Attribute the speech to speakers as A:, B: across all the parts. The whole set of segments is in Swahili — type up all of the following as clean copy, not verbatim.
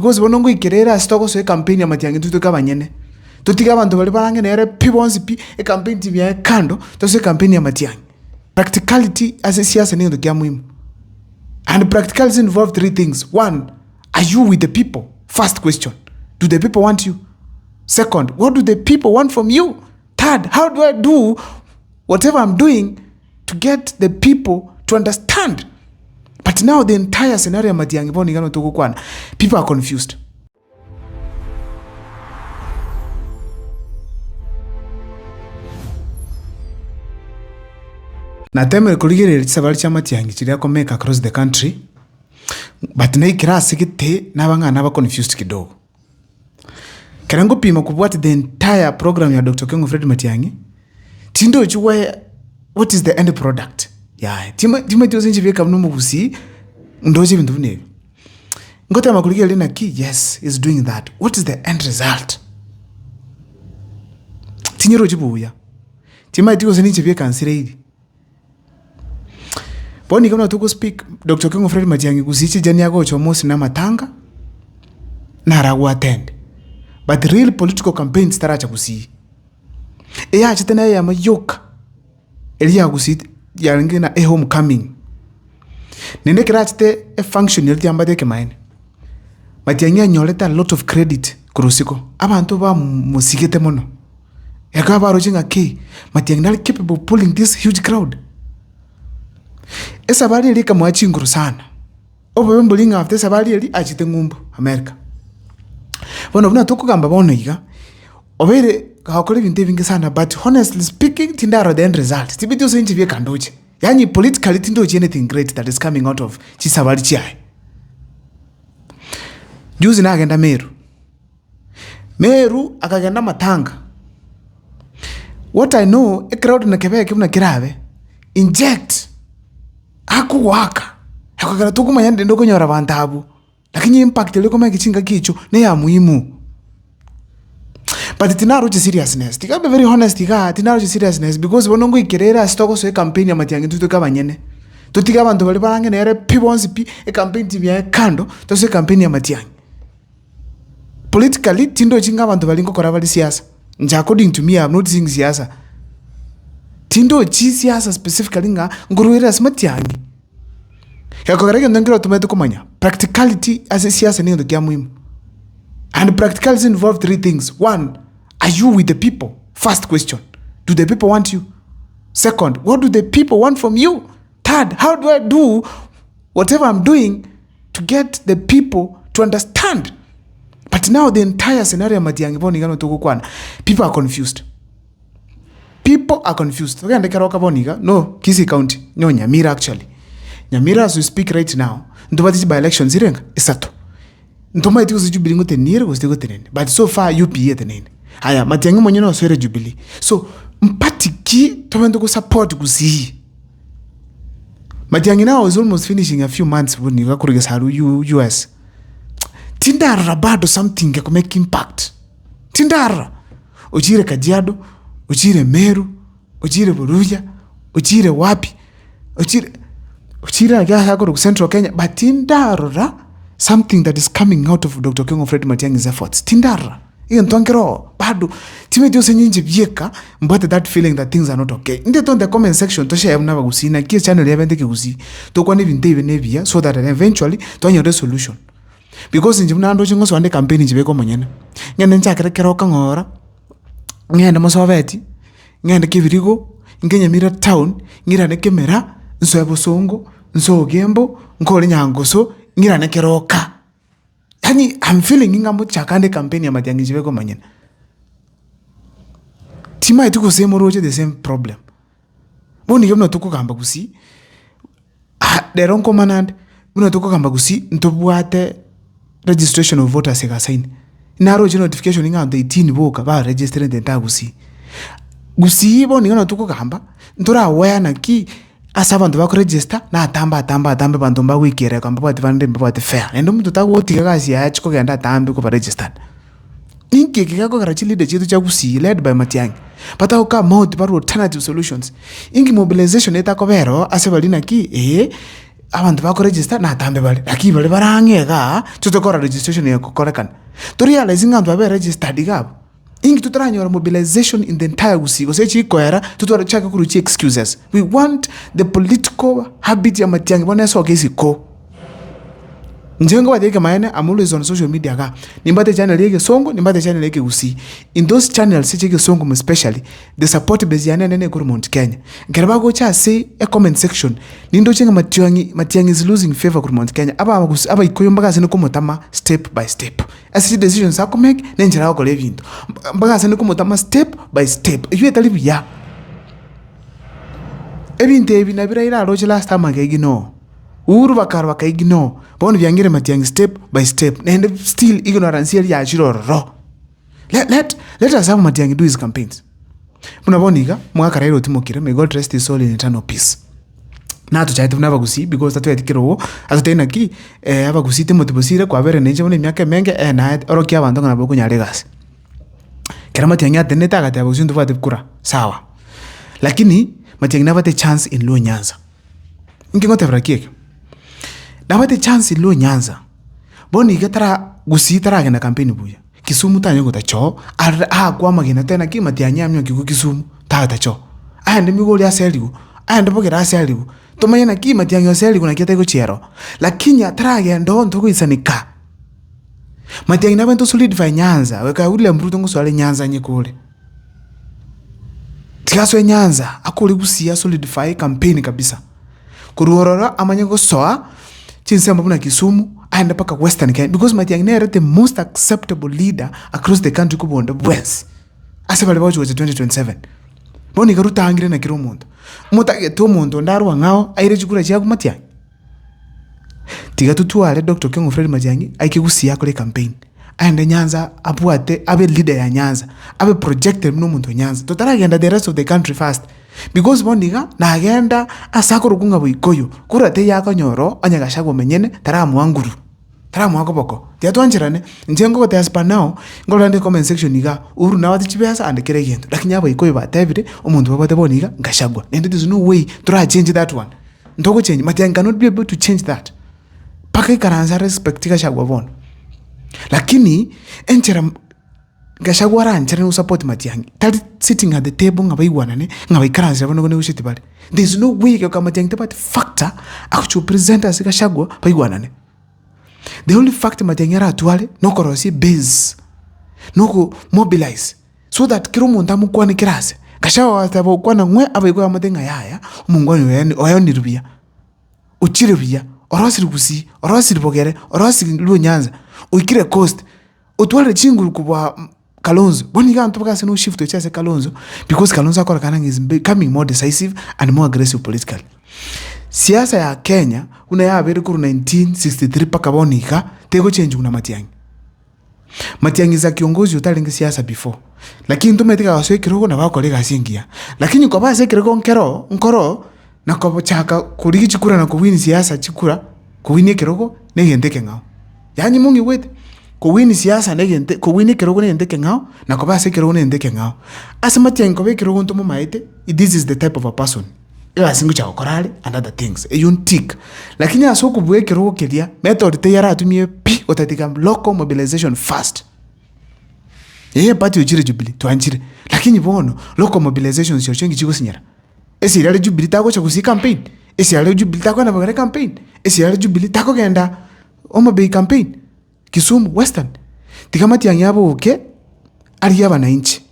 A: because bonongo ikerera stoko so campaign ya Matiang'i tutuka banyene tutiga abantu bali barange nere pibonzi pi e campaign tibi ya kando to so campaign ya Matiang'i. Practicality as a siasa ni ndo kya muhimu, and practicality involve three things. One, are you with the people? First question, do the people want you? Second, what do the people want from you? Third, how do I do whatever I'm doing to get the people to understand? But now the entire scenario Matiang'i boni gano tuko kwana, people are confused. Na temere kuligere sabali cha Matiang'i chiri yako make across the country, but na ikirasi kite n'abangana ba confused kidogo. Karango pima kubwati the entire program ya Dr. Tebi Matiang'i tindo chuwe what is the end product. Yeah, tima tiozinji vika mnumu kusi ndoje bintu nebi. Ngota makuligere na ki, yes, is doing that. What is the end result? Tinyiro jibuya. Tima tiozinji vika ansiredi. Boni kama tuko speak Dr. Tebi Matiang'i kusichi jani yako chomosi na matanga na ragu attend. But real political campaigns taracha kusi. Eya chitena ya mayoka. Elia kusi ya ngina a homecoming. Nende kirachite a function yelti ambade kemaine. Matiang'i nyoleta a lot of credit kurusiko. Abantu ba musigete mono. Yakaba rojinga ke Matiang'i nali capable of pulling this huge crowd. Esa bali eli kama chinguru sana. Obo mbulinga after sabali eli achite ngumbu America. Bono buna tukugamba bono iga. Obere hakole binte bingi sana, but honestly speaking tindaro the end result. Tibidi usenji bie kandoje. Yani politically tindoje anything great that is coming out of chisabali chiai. Juzi na agenda Meru akagenda matanga. What I know, a crowd na kebea kibuna kirabe inject haku waka. Hakagara tukuma yande ndoko nyora bantabu. Lakini impact ile kama kichinga kicho ne ya muhimu. But tinaro chi seriousness. Tika be very honest tika tinaro chi seriousness because bonongo ikerera stoko so campaign ya Matiang'i tutuka banyene. Tutiga abantu bali barange nere pibonzi pi e campaign tibi ya kando to so campaign ya Matiang'i. Politically tindo chinga abantu bali ngokora bali siasa. According to me, I'm not saying siasa. Tindo chi siasa specifically nga nguruira Matiang'i. Yakogarege ndangiro tumeto kumanya. Practicality as a siasa ni ndo kya muhimu. And practicality involve three things. One, are you with the people? First question, do the people want you? Second, what do the people want from you? Third, how do I do whatever I'm doing to get the people to understand? But now the entire scenario Matiang'i boni gano tuko kwana, people are confused. People are confused. Okay, ndekera wakaboniga. No, Kisii County. No, Nyamira actually. Nyamira as we speak right now, ndobati by elections irenga isato. Ntoma iti kuzi Jubilee ngote nire kuzi ngote nene. But so far UPA tenene. Haya, Matiang'i mwenye no swere Jubilee. So, mpati ki tomendo ku support kuzi. Matiang'i now is almost finishing a few months when you kurige saru US. Tindara bado something ya make impact. Tindara. Ujire Kajiado, ujire Meru, ujire Buruja, ujire wapi, ujire agakoro Central Kenya, but tindara something that is coming out of Dr. Tebi Matiang'i's efforts. Tindara. Iyo ntwankero bado time jose nyinje bieka mbate that feeling that things are not okay. Inde to the comment section to share na bagusina ki channel ya bende kigusi. To kwa nibi ndebe nebia so that eventually to your resolution. Because njimna ndo chingo so ande campaign njibe ko monyene. Ngene nchakere kero kangora. Ngende mosoveti. Ngende kivirigo, ngenya mira town, ngira ne kemera, nso yabosongo, nso gembo, nkole nyangoso, ngira ne keroka. Yani I'm feeling ngamo chakande campaign ya Matiang'i jibe ko manyene. Tima ituko same roje the same problem. Boni yomno tuko kamba kusi. The wrong command, buno tuko kamba kusi ntobwate registration of voters ega sign. Naro notification nga on the 18 boka ba register the entire gusi boni ngano tuko kamba ntora aware na ki asaba ndo bako register na tamba bantu mba wikere kamba bati bande mbati fair endo mtu tawotika kasi ya chiko ganda tambe ko register inke kikako karachili de chitu cha gusi led by Matiang'i pata uka mode baro alternative solutions ingi mobilization eta ko vero asebalina ki abantu bako register na tambe bale lakini bale barangega tutokora registration yako korekana to realizing abantu babe registered gabo ingi tutaranyora mobilization in the entire Gusii so chikwera tutwara kuruchi excuses. We want the political habit ya Matiang'i bona so kesi ko njengo wadeke maene amulwe on social media ga nimbate channel yake Songo nimbate channel yake Gusii in those channels yake Songo especially the support base yana nene ku Mount Kenya ngeraba go cha say a comment section nindo chenga Matiang'i is losing favor ku Mount Kenya aba ikoyo mbaga sene kumotama step by step as decisions ako make nenjira ako levinto mbaga sene kumotama step by step you etalibi ya ebinte ebina biraira roche last time agigino Uru bakar bakaigno bone byangire Matiang'i step by step and still ignorance ya chiroro let us have Matiang'i do his campaigns munaboniga mwaka rairo timokire may God rest his soul in eternal peace na to chaite vunava Gusii because tatu yatikiro atutena ki aba Gusii timotibosire kwa bere nenje bone myaka menge na oroki abantu ngana boko nyaregasi kera Matiang'i ateneta agati aba Gusii nduvate kura sawa lakini Matiang'i navate chance in Luo Nyanza ngingote vrakieke navate chance in Luo Nyanza boni gatara Gusii tara agenda campaign buya Kisumu tanyo gutacho kwa magina tena ki Matiang'i amyo kiku Kisumu tacho ande migoli aseligo ande bogera aseligo tomayena ki Matiang'i aseligo na kiata gochero lakini atrage ndo ntoko isanika Matiang'i navento solidify Nyanza weka ule mruto ngoswale Nyanza nyekule tigaso Nyanza akuli Gusii solidify campaign kabisa kuruorora amanye gosoa chinsemba buna Kisumu and paka Western Kenya because Matiang'i nere the most acceptable leader across the country kubonda west asebale bawo 2027 boni garuta angire na kiro muntu mutageto muntu ndarwa ngao aire chikura cya Matiang'i tiga tutwale Dr. Kengo Fred Matiang'i aike Gusii yakole campaign and Nyanza abuate abe leader ya Nyanza abe projected no muntu Nyanza totaragenda the rest of the country first because bondiga na agenda asakuru kunga boikoyo kurate yakonyoro anyagashago menyene taramwanguru taramwakoboko tiatwanjirane njengo kote aspa now ngolande comment section iga uru na wati chibesa and kere gento lakini abo ikoyo batebire omuntu babate boniga ngashagwa and there is no way to change that one ndoko change Matiang'i cannot be able to change that paka ikaranza respect gashagwa bono lakini enchera Gashagwa ranchera no support Matiang'i tali sitting at the table ngabaigwanane ngabaikaranza bono ne ushiti bali there is no way ka Matiang'i tabat factor actual presenters Gashagwa baigwanane the only fact Matiang'i ara atwale no korosi base no ko mobilize so that kirumo ndamu kwane kirase Gashagwa atabo kwana ngwe abaigwa Matenga yaya umungwani yani oyoni rubia uchire rubia orosiri Gusii orosiri bogere orosiri Luo Nyanza uikire coast utwale chinguru kubwa Kalonzo boni ga ntoka seno shift to chase Kalonzo because Kalonzo akora kana is becoming more decisive and more aggressive politically. Siasa ya Kenya una ya bere kuru 1963 paka bonika tego change una Matiang'i za kiongozi utalinga siasa before lakini tumetika waswe kiroko na bako lega singia lakini kwa base kiroko nkoro na kwa chaka kurigi chikura na kuwini siasa chikura kuwini kiroko negendeke ngao yani mungi wete kuwini siasa negente kuwini kiroko negendeke ngao na kwa base kiroko negendeke ngao asa Matiang'i kwa kiroko ntomo maite this is the type of a person ila singu cha okorale and other things yuntik lakini asoku bwe kiroko kelia method te yara atumie pi otatika local mobilization fast party ujire Jubilee tuanjire lakini bono local mobilization sio chengi chiko sinyara esi yale Jubilee tako cha Gusii campaign esi yale Jubilee tako na bagare campaign esi yale Jubilee tako genda Homa Bay campaign Kisumu Western tika Matiang'i yabo oke ali abananchi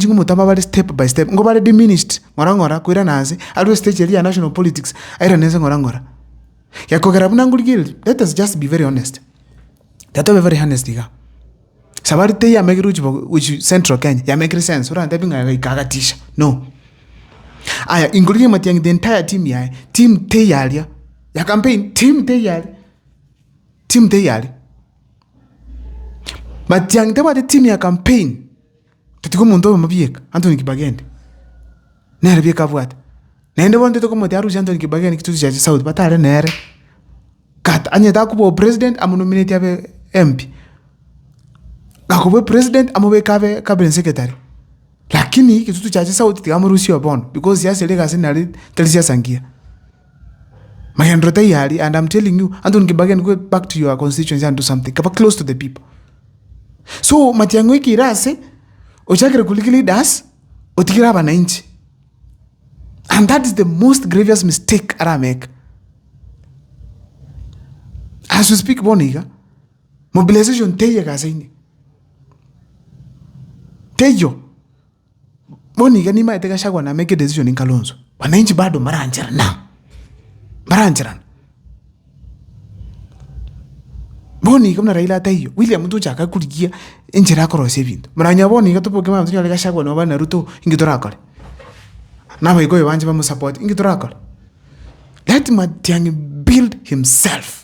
A: ngumutamba bali step by step ngo bali diminished ngora kuira naze alwe stage ya national politics aira neze ngora yakogera bunangulgil. Let us just be very honest, that be very honest diga sabari te ya megiruji which central Kenya ya make sense ura ndabinga ikagatisha no aya ingulgil Matiang'i the entire team te yalia ya campaign team te yali Matiang'i taba the team ya campaign tutiko mundo mabieka Anthony Kibagende nere bieka bwat nende bonde to komo tiaru Anthony Kibagende kitu cha South batare nere kat anyeta kubo president amunominate abe MP akubo president amobe kabe cabinet secretary lakini kitu cha South tigamurusi obon because ya selega sinali telisia sangia Magendro tayari, and I'm telling you, Anton Kibagen, go back to your constituency and do something. Kapa close to the people. So Matiang'i kirase, ochakire kulikili das, otikira bananchi. And that is the most grievous mistake I make. As we speak, Boniga, mobilization teyo kasaini. Teyo. Boniga ni maiteka shagwa na make a decision in Kalonzo. Wananchi bado maranjera na. Maranjera. Boniga mna Raila teyo. William Tuja akakuligia enjera korose bintu. Mranya Boniga tupoke mama tunya lega shagwa no bana Ruto ingitora kale. Na bayigo yabanje bamu support ingitora kale. Let Matiang'i build himself.